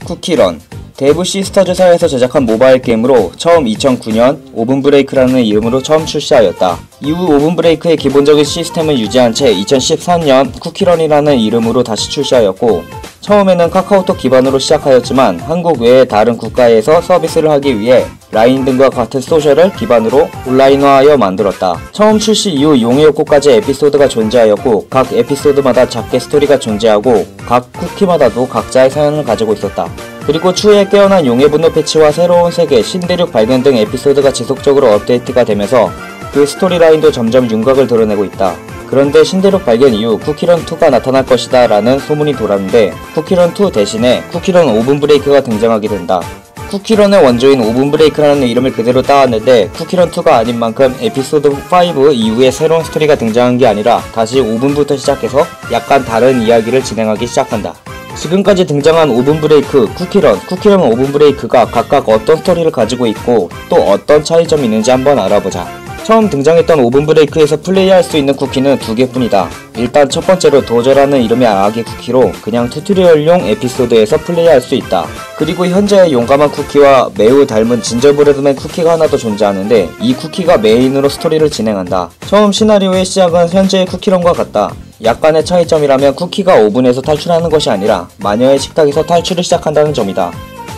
쿠키런. 데브 시스터즈사에서 제작한 모바일 게임으로 처음 2009년 오븐브레이크라는 이름으로 처음 출시하였다. 이후 오븐브레이크의 기본적인 시스템을 유지한 채 2013년 쿠키런이라는 이름으로 다시 출시하였고, 처음에는 카카오톡 기반으로 시작하였지만 한국 외의 다른 국가에서 서비스를 하기 위해 라인 등과 같은 소셜을 기반으로 온라인화하여 만들었다. 처음 출시 이후 용의 욕구까지 에피소드가 존재하였고, 각 에피소드마다 작게 스토리가 존재하고 각 쿠키마다도 각자의 사연을 가지고 있었다. 그리고 추후에 깨어난 용의 분노 패치와 새로운 세계, 신대륙 발견 등 에피소드가 지속적으로 업데이트가 되면서 그 스토리라인도 점점 윤곽을 드러내고 있다. 그런데 신대륙 발견 이후 쿠키런2가 나타날 것이다 라는 소문이 돌았는데, 쿠키런2 대신에 쿠키런 오븐브레이크가 등장하게 된다. 쿠키런의 원조인 오븐브레이크라는 이름을 그대로 따왔는데, 쿠키런2가 아닌 만큼 에피소드 5 이후에 새로운 스토리가 등장한 게 아니라 다시 5분부터 시작해서 약간 다른 이야기를 진행하기 시작한다. 지금까지 등장한 오븐브레이크, 쿠키런 오븐브레이크가 각각 어떤 스토리를 가지고 있고 또 어떤 차이점이 있는지 한번 알아보자. 처음 등장했던 오븐브레이크에서 플레이할 수 있는 쿠키는 2개뿐이다. 일단 첫 번째로 도저라는 이름의 아기 쿠키로 그냥 튜토리얼용 에피소드에서 플레이할 수 있다. 그리고 현재의 용감한 쿠키와 매우 닮은 진저브레드맨 쿠키가 하나 더 존재하는데, 이 쿠키가 메인으로 스토리를 진행한다. 처음 시나리오의 시작은 현재의 쿠키런과 같다. 약간의 차이점이라면 쿠키가 오븐에서 탈출하는 것이 아니라 마녀의 식탁에서 탈출을 시작한다는 점이다.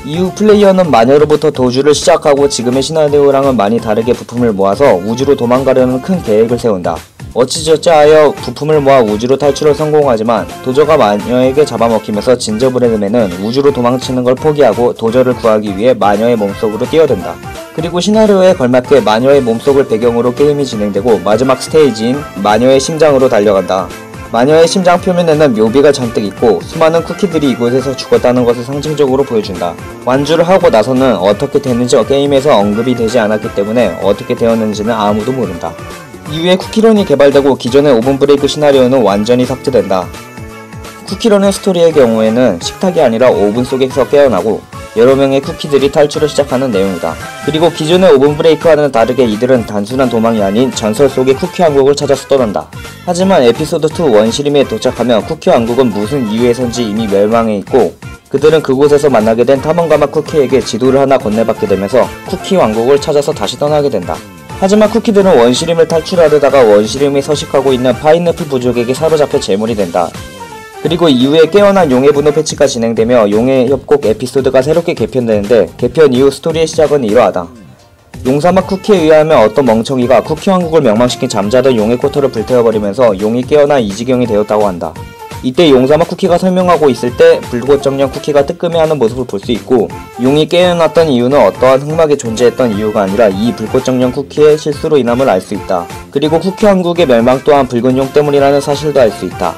이후 플레이어는 마녀로부터 도주를 시작하고 지금의 시나리오랑은 많이 다르게 부품을 모아서 우주로 도망가려는 큰 계획을 세운다. 어찌저찌 하여 부품을 모아 우주로 탈출을 성공하지만 도저가 마녀에게 잡아먹히면서 진저브레드맨은 우주로 도망치는 걸 포기하고 도저를 구하기 위해 마녀의 몸속으로 뛰어든다. 그리고 시나리오에 걸맞게 마녀의 몸속을 배경으로 게임이 진행되고 마지막 스테이지인 마녀의 심장으로 달려간다. 마녀의 심장 표면에는 묘비가 잔뜩 있고 수많은 쿠키들이 이곳에서 죽었다는 것을 상징적으로 보여준다. 완주를 하고 나서는 어떻게 됐는지 게임에서 언급이 되지 않았기 때문에 어떻게 되었는지는 아무도 모른다. 이후에 쿠키런이 개발되고 기존의 오븐브레이크 시나리오는 완전히 삭제된다. 쿠키런의 스토리의 경우에는 식탁이 아니라 오븐 속에서 깨어나고 여러 명의 쿠키들이 탈출을 시작하는 내용이다. 그리고 기존의 오븐브레이크와는 다르게 이들은 단순한 도망이 아닌 전설 속의 쿠키 왕국을 찾아서 떠난다. 하지만 에피소드 2 원시림에 도착하면 쿠키 왕국은 무슨 이유에선지 이미 멸망해 있고, 그들은 그곳에서 만나게 된 탐험가마 쿠키에게 지도를 하나 건네받게 되면서 쿠키 왕국을 찾아서 다시 떠나게 된다. 하지만 쿠키들은 원시림을 탈출하려다가 원시림이 서식하고 있는 파인애플 부족에게 사로잡혀 제물이 된다. 그리고 이후에 깨어난 용의 분노 패치가 진행되며 용의 협곡 에피소드가 새롭게 개편되는데, 개편 이후 스토리의 시작은 이러하다. 용사막 쿠키에 의하면 어떤 멍청이가 쿠키 왕국을 멸망시킨 잠자던 용의 쿼터를 불태워버리면서 용이 깨어나 이 지경이 되었다고 한다. 이때 용사막 쿠키가 설명하고 있을 때 불꽃정령 쿠키가 뜨끔해하는 모습을 볼 수 있고, 용이 깨어났던 이유는 어떠한 흑막이 존재했던 이유가 아니라 이 불꽃정령 쿠키의 실수로 인함을 알 수 있다. 그리고 쿠키 왕국의 멸망 또한 붉은 용 때문이라는 사실도 알 수 있다.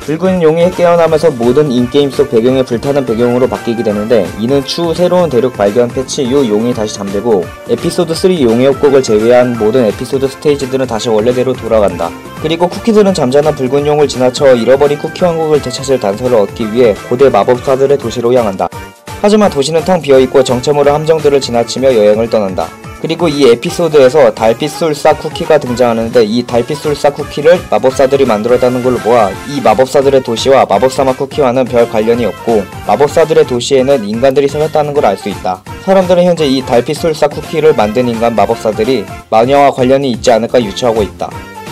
붉은 용이 깨어나면서 모든 인게임 속 배경이 불타는 배경으로 바뀌게 되는데, 이는 추후 새로운 대륙 발견 패치 이후 용이 다시 잠들고 에피소드 3 용의 협곡을 제외한 모든 에피소드 스테이지들은 다시 원래대로 돌아간다. 그리고 쿠키들은 잠자는 붉은 용을 지나쳐 잃어버린 쿠키 왕국을 되찾을 단서를 얻기 위해 고대 마법사들의 도시로 향한다. 하지만 도시는 텅 비어있고 정체모를 함정들을 지나치며 여행을 떠난다. 그리고 이 에피소드에서 달빛술사 쿠키가 등장하는데, 이 달빛술사 쿠키를 마법사들이 만들었다는 걸로 보아 이 마법사들의 도시와 마법사막 쿠키와는 별 관련이 없고, 마법사들의 도시에는 인간들이 살았다는 걸 알 수 있다. 사람들은 현재 이 달빛술사 쿠키를 만든 인간 마법사들이 마녀와 관련이 있지 않을까 유추하고 있다.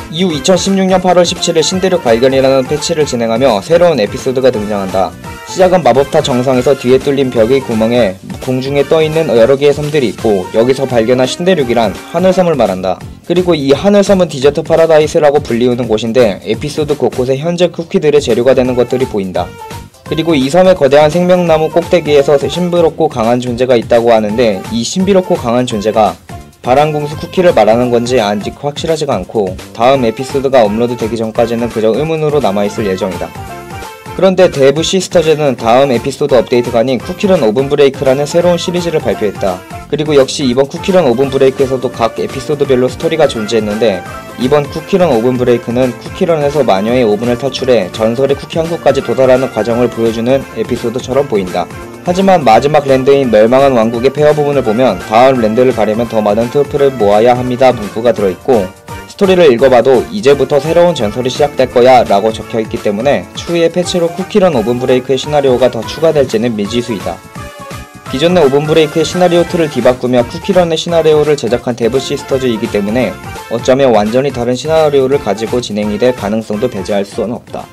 이후 2016년 8월 17일 신대륙 발견이라는 패치를 진행하며 새로운 에피소드가 등장한다. 시작은 마법타 정상에서 뒤에 뚫린 벽의 구멍에 공중에 떠있는 여러 개의 섬들이 있고, 여기서 발견한 신대륙이란 하늘섬을 말한다. 그리고 이 하늘섬은 디저트 파라다이스라고 불리우는 곳인데, 에피소드 곳곳에 현재 쿠키들의 재료가 되는 것들이 보인다. 그리고 이 섬의 거대한 생명나무 꼭대기에서 신비롭고 강한 존재가 있다고 하는데, 이 신비롭고 강한 존재가 바람궁수 쿠키를 말하는 건지 아직 확실하지가 않고, 다음 에피소드가 업로드 되기 전까지는 그저 의문으로 남아있을 예정이다. 그런데 데브 시스터즈는 다음 에피소드 업데이트가 아닌 쿠키런 오븐브레이크라는 새로운 시리즈를 발표했다. 그리고 역시 이번 쿠키런 오븐브레이크에서도 각 에피소드별로 스토리가 존재했는데, 이번 쿠키런 오븐브레이크는 쿠키런에서 마녀의 오븐을 탈출해 전설의 쿠키 왕국까지 도달하는 과정을 보여주는 에피소드처럼 보인다. 하지만 마지막 랜드인 멸망한 왕국의 폐허 부분을 보면 다음 랜드를 가려면 더 많은 트로피를 모아야 합니다 문구가 들어있고, 스토리를 읽어봐도 이제부터 새로운 전설이 시작될 거야 라고 적혀있기 때문에 추후에 패치로 쿠키런 오븐 브레이크의 시나리오가 더 추가될지는 미지수이다. 기존의 오븐 브레이크의 시나리오 틀을 뒤바꾸며 쿠키런의 시나리오를 제작한 데브 시스터즈이기 때문에 어쩌면 완전히 다른 시나리오를 가지고 진행이 될 가능성도 배제할 수는 없다.